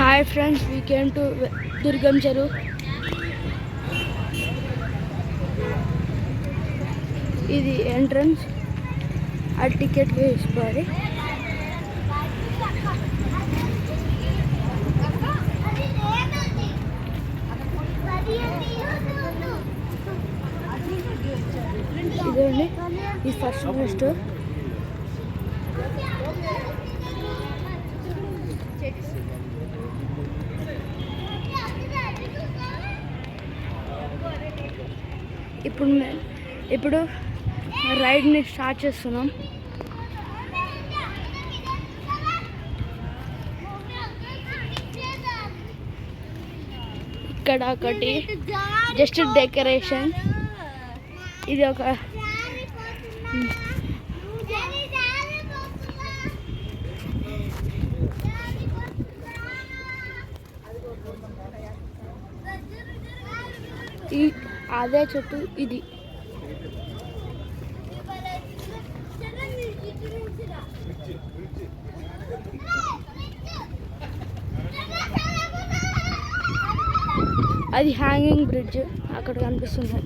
Hi friends, we came to Durgam Cheru. This is the entrance. Our ticket is bari. This is first semester. ఇప్పుడు రైడ్ని start చేస్తున్నాం. ఇక్కడ ఒకటి just decoration. ఇది ఒక అదే చెట్టు ఇది. అది హ్యాంగింగ్ బ్రిడ్జ్ అక్కడ కనిపిస్తుంది.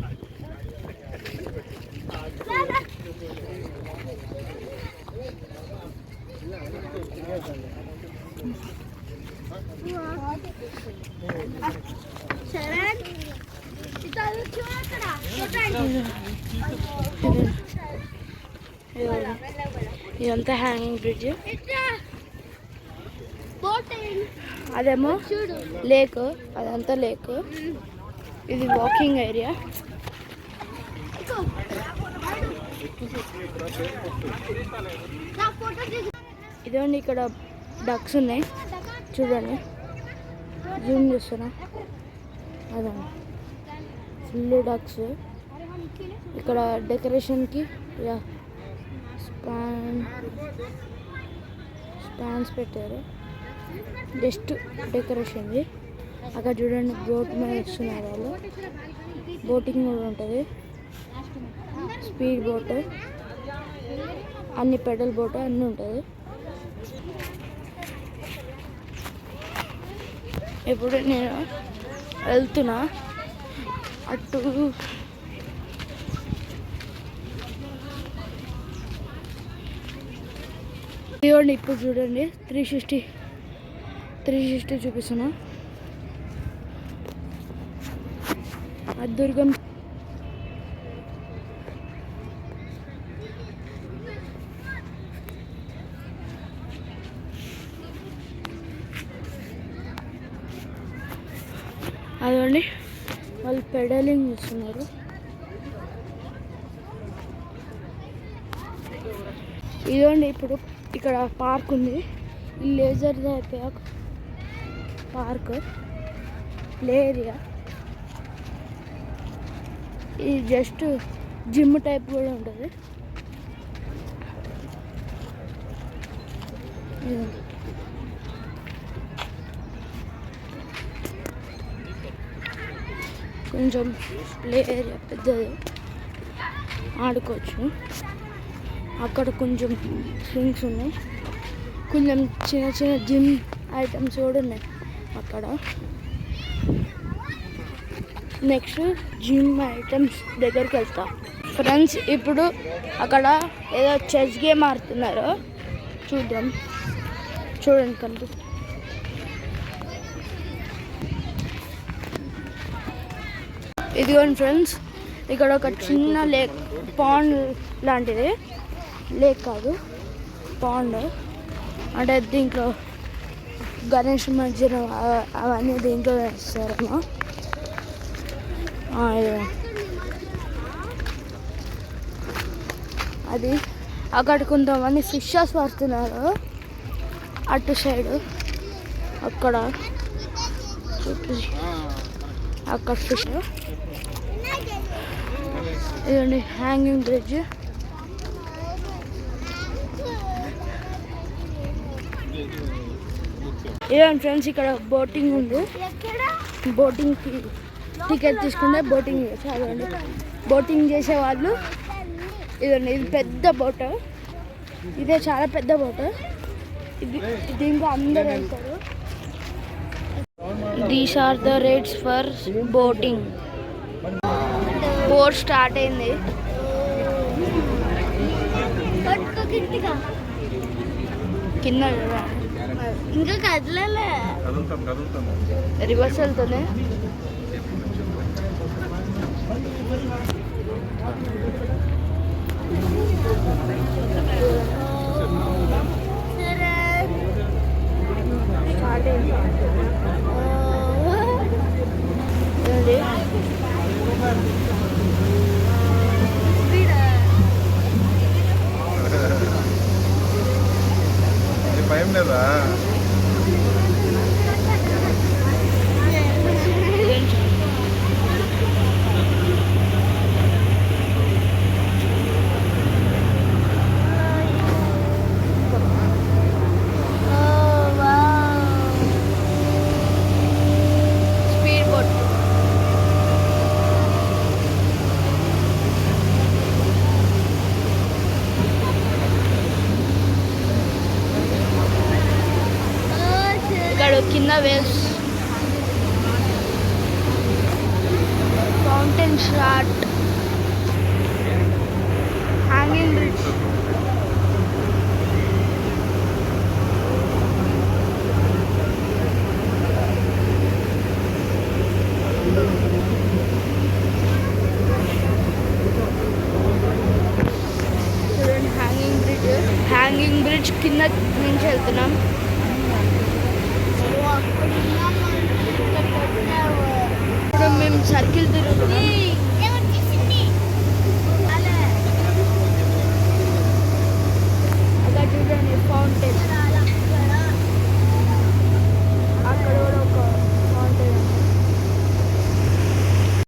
ఇదంతా హ్యాంగింగ్ బ్రిడ్జ్. అదేమో లేక్, అదంతా లేక్. ఇది వాకింగ్ ఏరియా. ఇదండి ఇక్కడ డక్స్ ఉన్నాయి చూడండి, జూమ్ చేస్తున్నా. అదండి ఫుల్ డక్స్. ఇక్కడ డెకరేషన్కి స్పాన్స్ పెట్టారు, జస్ట్ డెకరేషన్ది. అక్కడ చూడండి బోట్ మీద వస్తున్నారు వాళ్ళు. బోటింగ్ కూడా ఉంటుంది, స్పీడ్ బోట్, అన్ని పెడల్ బోట్ అన్నీ ఉంటుంది. ఇప్పుడు నేను వెళ్తున్నా అటు. ఇదిగోండి ఇప్పుడు చూడండి 360 చూపిస్తున్నా. అది దుర్గం. అదండి వాళ్ళు పెడలింగ్ చేస్తున్నారు. ఇదండి ఇప్పుడు ఇక్కడ పార్క్ ఉంది. ఈ లేజర్ పార్క్ ప్లే ఏరియా. ఇది జస్ట్ జిమ్ టైప్ కూడా ఉంటుంది. కొంచెం ప్లే ఏరియా పెద్దది, ఆడుకోవచ్చు. అక్కడ కొంచెం స్వింగ్స్ ఉన్నాయి, కొంచెం చిన్న చిన్న జిమ్ ఐటమ్స్ కూడా ఉన్నాయి అక్కడ. నెక్స్ట్ జిమ్ ఐటమ్స్ దగ్గరికి వెళ్తాం. ఫ్రెండ్స్ ఇప్పుడు అక్కడ ఏదో చెస్ గేమ్ ఆడుతున్నారు, చూద్దాం. చూడండి కనిపి. ఇదిగోండి ఫ్రెండ్స్, ఇక్కడ ఒక చిన్న లేక్, పాండ్ లాంటిది. లేక్ కాదు, పాండ్. అంటే దీంట్లో గణేష్ మందిరం అవన్నీ దీంట్లో వేస్తారేమో. అది అక్కడ కొంతమంది ఫిషెస్ పడుతున్నారు అటు సైడ్. అక్కడ ఫిష్. ఇదండి హ్యాంగింగ్ బ్రిడ్జ్. ఇదండి ఫ్రెండ్స్, ఇక్కడ బోటింగ్ ఉంది. బోటింగ్కి టికెట్ తీసుకుంటే బోటింగ్ చేస్తారు. బోటింగ్ చేసే వాళ్ళు ఇదండి. ఇది పెద్ద బోట్, ఇదే చాలా పెద్ద బోట్. ఇది దీంట్లో అందరూ వెళ్తారు. These are the rates for boating. Boat start అయింది. కింద ఇంకా కదలలే, రివర్స్ వెళ్తుంది. స్టార్ట్ అయింది. భయం లేదా? Speed boat. ఇక్కడ కింద waves, fountain shot, hanging bridge. చూడండి హ్యాంగింగ్ బ్రిడ్జ్. హ్యాంగింగ్ బ్రిడ్జ్ కింద నుంచి వెళ్తున్నాం. ఇప్పుడు మేము సర్కిల్ తిరుగుతున్నాం. అక్కడ చూడండి ఫౌంటైన్.